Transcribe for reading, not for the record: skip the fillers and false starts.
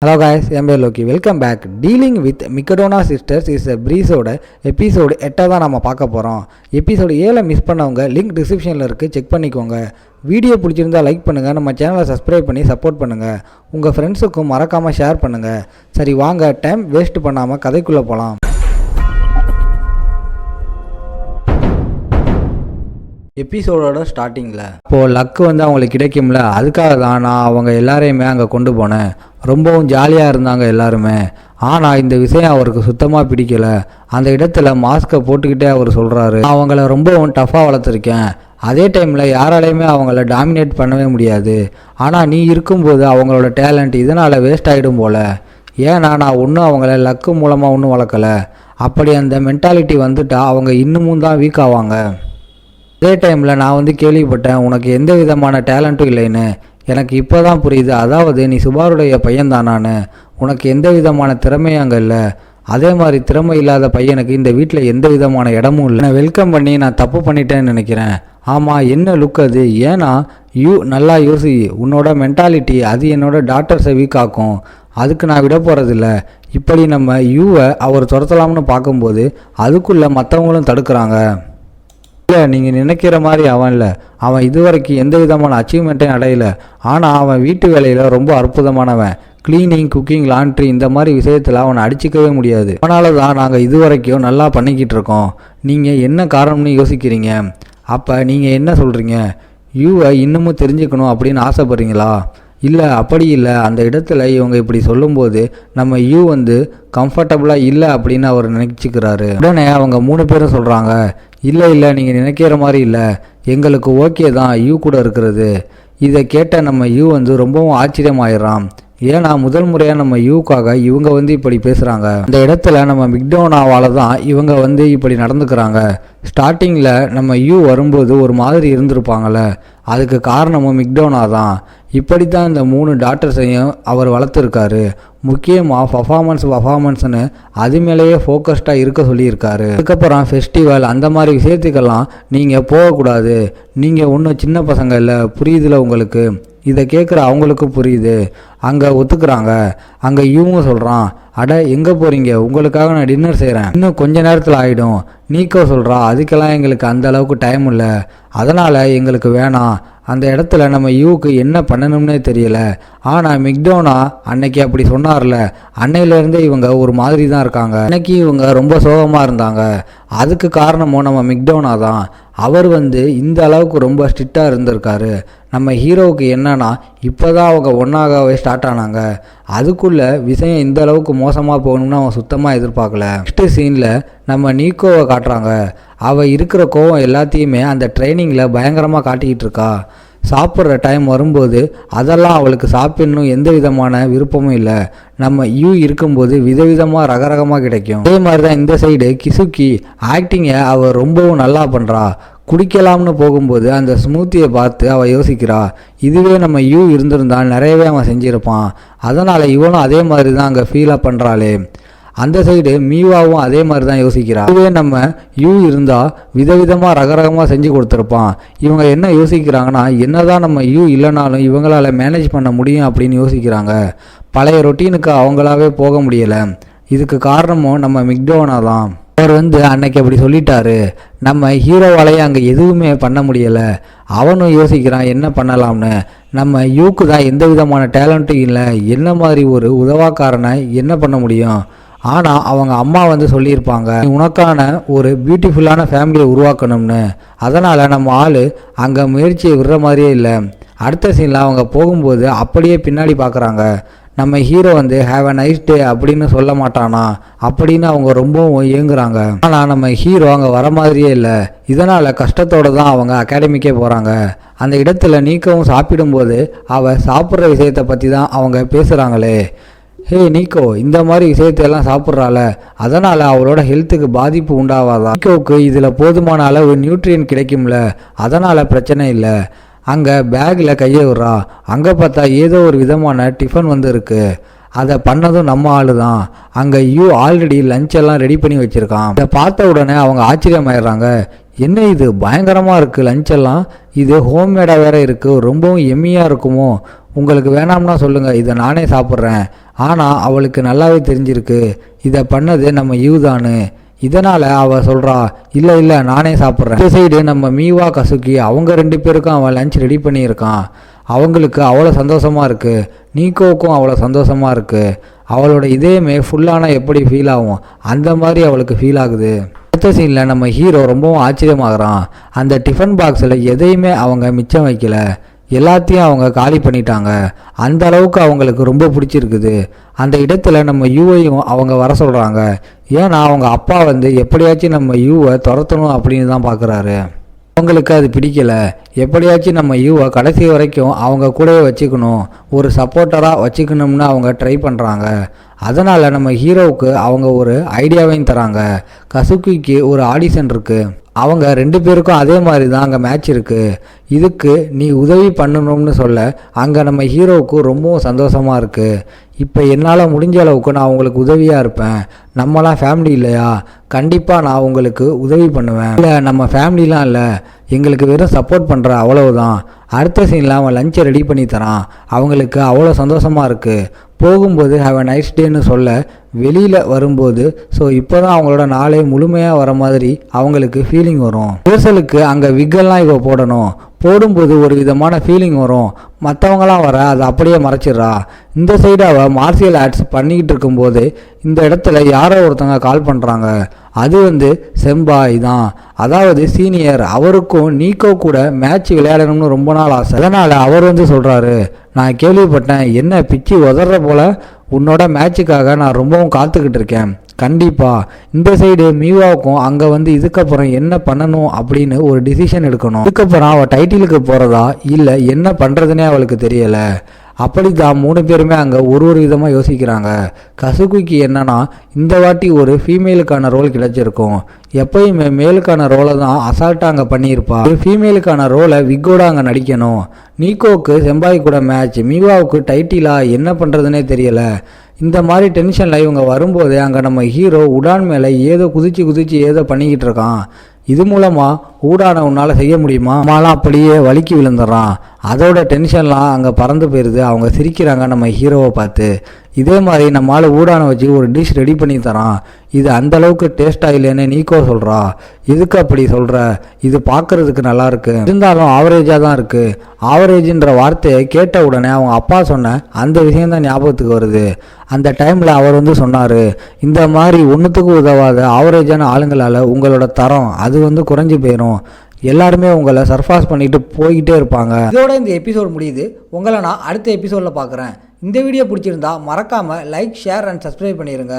Hello guys, என் பேர் Loki. Welcome back. Dealing with மிக்கடோனா சிஸ்டர்ஸ் இஸ் ப்ரீஸோட எபிசோடு 8 தான் நம்ம பார்க்க போகிறோம். எபிசோடு 7 மிஸ் பண்ணவங்க லிங்க் டிஸ்கிரிப்ஷனில் இருக்குது, செக் பண்ணிக்கோங்க. வீடியோ பிடிச்சிருந்தால் லைக் பண்ணுங்கள், நம்ம சேனலை சப்ஸ்கிரைப் பண்ணி சப்போர்ட் பண்ணுங்கள், உங்கள் ஃப்ரெண்ட்ஸுக்கும் மறக்காமல் ஷேர் பண்ணுங்கள். சரி வாங்க, டைம் வேஸ்ட் பண்ணாமல் கதைக்குள்ளே போகலாம். எபிசோடோட ஸ்டார்டிங்கில் இப்போது லக்கு அவங்களுக்கு கிடைக்கும்ல, அதுக்காக தான் நான் அவங்க எல்லாரையுமே அங்கே கொண்டு போனேன். ரொம்பவும் ஜாலியாக இருந்தாங்க எல்லாருமே. ஆனால் இந்த விஷயம் அவருக்கு சுத்தமாக பிடிக்கலை. அந்த இடத்துல மாஸ்கை போட்டுக்கிட்டே அவர் சொல்கிறாரு, அவங்கள ரொம்பவும் டஃப்பாக வளர்த்துருக்கேன், அதே டைமில் யாராலையுமே அவங்கள டாமினேட் பண்ணவே முடியாது. ஆனால் நீ இருக்கும்போது அவங்களோட டேலண்ட் இதனால் வேஸ்ட் ஆகிடும் போல். ஏன்னா நான் ஒன்றும் அவங்கள லக்கு மூலமாக ஒன்றும் வளர்க்கலை. அப்படி அந்த மென்டாலிட்டி வந்துட்டால் அவங்க இன்னமும் தான் வீக் ஆவாங்க. அதே டைமில் நான் கேள்விப்பட்டேன் உனக்கு எந்த விதமான டேலண்ட்டும் இல்லைன்னு. எனக்கு இப்போ தான் புரியுது, அதாவது நீ சுபாருடைய பையன்தானான்னு. உனக்கு எந்த விதமான திறமையும் அங்கே இல்லை. அதே மாதிரி திறமை இல்லாத பையனுக்கு இந்த வீட்டில் எந்த விதமான இடமும் இல்லை. நான் வெல்கம் பண்ணி நான் தப்பு பண்ணிட்டேன்னு நினைக்கிறேன். ஆமாம், என்ன லுக் அது? ஏன்னா நல்லா யோசி, உன்னோட மென்டாலிட்டி அது என்னோட டாக்டர்ஸை வீக் ஆக்கும். அதுக்கு நான் விட போகிறதில்ல. இப்படி நம்ம யூவை அவர் துரத்தலாம்னு பார்க்கும்போது அதுக்குள்ளே மற்றவங்களும் தடுக்கிறாங்க. இல்லை, நீங்கள் நினைக்கிற மாதிரி அவன் இல்லை. அவன் இதுவரைக்கும் எந்த விதமான அச்சீவ்மெண்ட்டையும் அடையலை. ஆனால் அவன் வீட்டு வேலையில் ரொம்ப அற்புதமானவன். க்ளீனிங், குக்கிங், லாண்ட்ரி இந்த மாதிரி விஷயத்தில் அவனை அடிச்சிக்கவே முடியாது. அதனால தான் நாங்கள் இதுவரைக்கும் நல்லா பண்ணிக்கிட்டு இருக்கோம். நீங்கள் என்ன காரணம்னு யோசிக்கிறீங்க? அப்போ நீங்கள் என்ன சொல்கிறீங்க? யூவை இன்னமும் தெரிஞ்சுக்கணும் அப்படின்னு ஆசைப்படுறீங்களா? இல்லை, அப்படி இல்லை. அந்த இடத்துல இவங்க இப்படி சொல்லும்போது நம்ம யூ கம்ஃபர்டபுளாக இல்லை அப்படின்னு அவர் நினச்சிக்கிறாரு. உடனே அவங்க 3 பேரும் சொல்கிறாங்க, இல்லை இல்லை, நீங்கள் நினைக்கிற மாதிரி இல்லை, எங்களுக்கு ஓகே தான் யூ கூட இருக்கிறது. இதை கேட்ட நம்ம யூ ரொம்பவும் ஆச்சரியமாயிடுறான். ஏன்னா முதல் முறையாக நம்ம யூக்காக இவங்க இப்படி பேசுகிறாங்க. இந்த இடத்துல நம்ம மிக்டோனாவால் தான் இவங்க இப்படி நடந்துக்கிறாங்க. ஸ்டார்டிங்கில் நம்ம யூ வரும்போது ஒரு மாதிரி இருந்திருப்பாங்கள்ல, அதுக்கு காரணமும் மிக்டோனா தான். இப்படி தான் இந்த 3 டாக்டர்ஸையும் அவர் வளர்த்துருக்காரு. முக்கியமாக பர்ஃபார்மன்ஸ்னு அது மேலேயே ஃபோக்கஸ்டாக இருக்க சொல்லியிருக்காரு. அதுக்கப்புறம் ஃபெஸ்டிவல் அந்த மாதிரி விஷயத்துக்கெல்லாம் நீங்கள் போகக்கூடாது. நீங்கள் ஒன்றும் சின்ன பசங்க இல்லை, புரியுதுல உங்களுக்கு? இதை கேட்குற அவங்களுக்கும் புரியுது. அங்கே ஒத்துக்கிறாங்க. அங்கே இவங்க சொல்கிறான், அட எங்கே போகிறீங்க? உங்களுக்காக நான் டின்னர் செய்கிறேன், இன்னும் கொஞ்ச நேரத்தில் ஆகிடும். நீக்கோ சொல்கிறா, அதுக்கெல்லாம் எங்களுக்கு அந்த அளவுக்கு டைம் இல்லை, அதனால் எங்களுக்கு வேணாம். அந்த இடத்துல நம்ம யூவுக்கு என்ன பண்ணணும்னே தெரியல. ஆனால் மிக்டோனா அன்னைக்கு அப்படி சொன்னார்ல, அன்னையிலேருந்தே இவங்க ஒரு மாதிரி தான் இருக்காங்க. அன்னைக்கு இவங்க ரொம்ப சோகமாக இருந்தாங்க. அதுக்கு காரணமும் நம்ம மிக்டோனா தான். அவர் இந்த அளவுக்கு ரொம்ப ஸ்ட்ரிக்டாக இருந்திருக்காரு. நம்ம ஹீரோவுக்கு என்னன்னா இப்போ தான் அவங்க ஒன்றாகவே ஸ்டார்ட் ஆனாங்க. அதுக்குள்ளே விஷயம் இந்த அளவுக்கு மோசமாக போகணும்னு அவன் சுத்தமாக எதிர்பார்க்கல. நெக்ஸ்ட்டு சீனில் நம்ம நீக்கோவை காட்டுறாங்க. அவள் இருக்கிற கோவம் எல்லாத்தையுமே அந்த ட்ரைனிங்கில் பயங்கரமாக காட்டிக்கிட்டு இருக்கா. சாப்பிட்ற டைம் வரும்போது அதெல்லாம் அவளுக்கு சாப்பிடணும் எந்த விதமான விருப்பமும் இல்லை. நம்ம யூ இருக்கும்போது விதவிதமாக ரகரகமாக கிடைக்கும். அதே மாதிரி தான் இந்த சைடு கிசுக்கி ஆக்டிங்கை அவள் ரொம்பவும் நல்லா பண்ணுறா. குடிக்கலாம்னு போகும்போது அந்த ஸ்மூத்தியை பார்த்து அவள் யோசிக்கிறா, இதுவே நம்ம யூ இருந்திருந்தால் நிறையவே அவன் செஞ்சுருப்பான். அதனால் இவனும் அதே மாதிரி தான் அங்கே ஃபீலாக பண்ணுறாளே. அந்த சைடு மீவாவும் அதே மாதிரி தான் யோசிக்கிறா, இதுவே நம்ம யூ இருந்தால் விதவிதமாக ரகரகமாக செஞ்சு கொடுத்துருப்பான். இவங்க என்ன யோசிக்கிறாங்கன்னா, என்னதான் நம்ம யூ இல்லைனாலும் இவங்களால மேனேஜ் பண்ண முடியும் அப்படின்னு யோசிக்கிறாங்க. பழைய ரொட்டீனுக்கு அவங்களாவே போக முடியலை. இதுக்கு காரணமும் நம்ம மிக்டோனா தான். அவர் அன்னைக்கு அப்படி சொல்லிட்டாரு. நம்ம ஹீரோவாலேயே அங்கே எதுவுமே பண்ண முடியலை. அவனும் யோசிக்கிறான் என்ன பண்ணலாம்னு. நம்ம யூக்கு தான் எந்த விதமான டேலண்ட்டும் இல்லை, என்ன மாதிரி ஒரு உதவாக்காரனை என்ன பண்ண முடியும்? ஆனால் அவங்க அம்மா சொல்லியிருப்பாங்க, உனக்கான ஒரு பியூட்டிஃபுல்லான ஃபேமிலியை உருவாக்கணும்னு. அதனால் நம்ம ஆள் அங்கே முயற்சியை விடுற மாதிரியே இல்லை. அடுத்த சீனில் அவங்க போகும்போது அப்படியே பின்னாடி பார்க்குறாங்க. நம்ம hero have a nice day அப்படின்னு சொல்ல மாட்டானா அப்படின்னு அவங்க ரொம்பவும் ஏங்குறாங்க. ஆனால் நம்ம ஹீரோ அங்கே வர மாதிரியே இல்லை. இதனால் கஷ்டத்தோடு தான் அவங்க அகாடமிக்கே போகிறாங்க. அந்த இடத்துல நீக்கவும் சாப்பிடும்போது அவள் சாப்பிட்ற விஷயத்தை பற்றி தான் அவங்க பேசுகிறாங்களே. ஹே நீக்கோ, இந்த மாதிரி விஷயத்தையெல்லாம் சாப்பிட்றாள், அதனால் அவளோட ஹெல்த்துக்கு பாதிப்பு உண்டாவாதா? நீக்கோவுக்கு இதில் போதுமான அளவு நியூட்ரியன் கிடைக்கும்ல, அதனால் பிரச்சனை இல்லை. அங்கே பேக்கில் கையை விட்றா. அங்கே பார்த்தா ஏதோ ஒரு விதமான டிஃபன் இருக்கு. அதை பண்ணதும் நம்ம ஆளு தான். அங்கே யூ ஆல்ரெடி லஞ்செல்லாம் ரெடி பண்ணி வச்சுருக்கான். இதை பார்த்த உடனே அவங்க ஆச்சரியமாயிடுறாங்க. என்ன இது பயங்கரமாக இருக்குது லஞ்செல்லாம், இது ஹோம்மேடாக வேறு இருக்குது, ரொம்பவும் எம்மியாக இருக்குமோ? உங்களுக்கு வேணாம்னா சொல்லுங்கள், இதை நானே சாப்பிட்றேன் ஆனால் அவளுக்கு நல்லாவே தெரிஞ்சிருக்கு இதை பண்ணது நம்ம யூதான்னு. இதனால் அவள் சொல்கிறா, இல்லை இல்லை நானே சாப்பிட்றேன். இந்த சைடு நம்ம மீவா கசுகி அவங்க 2 பேருக்கும் அவன் லஞ்ச் ரெடி பண்ணியிருக்கான். அவங்களுக்கு அவ்வளோ சந்தோஷமாக இருக்குது. நீக்கோவுக்கும் அவ்வளோ சந்தோஷமாக இருக்குது. அவளோட இதயமே ஃபுல்லான எப்படி ஃபீல் ஆகும் அந்த மாதிரி அவளுக்கு ஃபீல் ஆகுது. அடுத்த சீனில் நம்ம ஹீரோ ரொம்பவும் ஆச்சரியமாகறான். அந்த டிஃபன் பாக்ஸில் எதையுமே அவங்க மிச்சம் வைக்கல, எல்லாத்தையும் அவங்க காலி பண்ணிட்டாங்க. அந்த அளவுக்கு அவங்களுக்கு ரொம்ப பிடிச்சிருக்குது. அந்த இடத்துல நம்ம யூவையும் அவங்க வர சொல்கிறாங்க. ஏன்னா அவங்க அப்பா எப்படியாச்சும் நம்ம யூவை துரத்தணும் அப்படின்னு தான் பார்க்குறாரு. அவங்களுக்கு அது பிடிக்கல. எப்படியாச்சும் நம்ம யூவை கடைசி வரைக்கும் அவங்க கூடவே வச்சுக்கணும், ஒரு சப்போர்ட்டராக வச்சுக்கணும்னு அவங்க ட்ரை பண்ணுறாங்க. அதனால் நம்ம ஹீரோவுக்கு அவங்க ஒரு ஐடியாவையும் தராங்க. கசுகிக்கு ஒரு ஆடிஷன் இருக்குது. அவங்க 2 பேருக்கும் அதே மாதிரி தான் அங்கே மேட்ச் இருக்குது. இதுக்கு நீ உதவி பண்ணணும்னு சொல்ல அங்கே நம்ம ஹீரோவுக்கு ரொம்பவும் சந்தோஷமாக இருக்குது. இப்போ என்னால் முடிஞ்ச அளவுக்கு நான் உங்களுக்கு உதவியாக இருப்பேன். நம்மளாம் ஃபேமிலி இல்லையா, கண்டிப்பாக நான் உங்களுக்கு உதவி பண்ணுவேன். இல்லை நம்ம ஃபேமிலிலாம் இல்லை, எங்களுக்கு வெறும் சப்போர்ட் பண்ணுற அவ்வளவுதான். அடுத்த சீனில் அவன் லஞ்சை ரெடி பண்ணி தரான். அவங்களுக்கு அவ்வளோ சந்தோஷமாக இருக்குது. போகும்போது ஹேவ் அ நைஸ் டேன்னு சொல்ல வெளியில் வரும்போது இப்போ தான் அவங்களோட நாளே முழுமையாக வர மாதிரி அவங்களுக்கு ஃபீலிங் வரும். ரிஹர்சலுக்கு அங்கே விக்கெல்லாம் இப்போ போடணும். போடும்போது ஒரு விதமான ஃபீலிங் வரும். மற்றவங்களாம் வர அதை அப்படியே மறைச்சிட்றா. இந்த சைடு அவள் மார்ஷியல் ஆர்ட்ஸ் பண்ணிக்கிட்டு இருக்கும்போது இந்த இடத்துல யாரோ ஒருத்தவங்க கால் பண்ணுறாங்க. அது செம்பாய் தான், அதாவது சீனியர். அவருக்கும் நீக்கோ கூட மேட்ச் விளையாடணும்னு ரொம்ப நாள் ஆசை. அதனால் அவர் சொல்கிறாரு, நான் கேள்விப்பட்டேன், என்ன பிச்சு உதற போல உன்னோட மேட்சுக்காக நான் ரொம்பவும் காத்துக்கிட்டு இருக்கேன். கண்டிப்பாக இந்த சைடு மீவாவுக்கும் அங்கே இதுக்கப்புறம் என்ன பண்ணணும் அப்படின்னு ஒரு டிசிஷன் எடுக்கணும். இதுக்கப்புறம் அவள் டைட்டிலுக்கு போகிறதா இல்லை என்ன பண்ணுறதுனே அவளுக்கு தெரியலை. அப்படி தான் 3 பேருமே அங்கே ஒரு விதமாக யோசிக்கிறாங்க. கசுகிக்கு என்னன்னா இந்த வாட்டி ஒரு ஃபீமேலுக்கான ரோல் கிடைச்சிருக்கும். எப்பயுமே மேலுக்கான ரோலை தான் அசால்ட்டாக அங்கே பண்ணியிருப்பா. ஒரு ஃபீமேலுக்கான ரோலை விக்கோட அங்கே நடிக்கணும். நீக்கோவுக்கு செம்பாய் கூட மேட்ச், மீவாவுக்கு டைட்டிலா, என்ன பண்ணுறதுனே தெரியலை. இந்த மாதிரி டென்ஷனில் இவங்க வரும்போதே அங்கே நம்ம ஹீரோ உடான் மேலே ஏதோ குதிச்சு ஏதோ பண்ணிக்கிட்டு இருக்கான். இது மூலமாக ஊடான உன்னால் செய்ய முடியுமா, அம்மாலாம் அப்படியே வலிக்கு விழுந்துடுறான். அதோட டென்ஷன்லாம் அங்கே பறந்து போயிடுது. அவங்க சிரிக்கிறாங்க நம்ம ஹீரோவை பார்த்து. இதே மாதிரி நம்மளால் ஊடான வச்சு ஒரு டிஷ் ரெடி பண்ணி தரான். இது அந்தளவுக்கு டேஸ்ட்டாக இல்லைன்னு நீக்கோ சொல்கிறா. எதுக்கு அப்படி சொல்கிற, இது பார்க்குறதுக்கு நல்லாயிருக்கு, இருந்தாலும் ஆவரேஜாக தான் இருக்குது. ஆவரேஜின்ற வார்த்தையை கேட்ட உடனே அவங்க அப்பா சொன்ன அந்த விஷயந்தான் ஞாபகத்துக்கு வருது. அந்த டைமில் அவர் சொன்னார், இந்த மாதிரி ஒன்றுத்துக்கு உதவாத ஆவரேஜான ஆளுங்களால் உங்களோட தரம் அது குறைஞ்சி போயிடும். எல்லாருமே உங்களை சர்பாஸ் பண்ணிட்டு போய்கிட்டே இருப்பாங்க. இதோட இந்த எபிசோட் முடியுது. உங்களை நான் அடுத்த எபிசோடில் பார்க்குறேன். இந்த வீடியோ பிடிச்சிருந்தா மறக்காமல் லைக், ஷேர் அண்ட் சப்ஸ்கிரைப் பண்ணிடுங்க.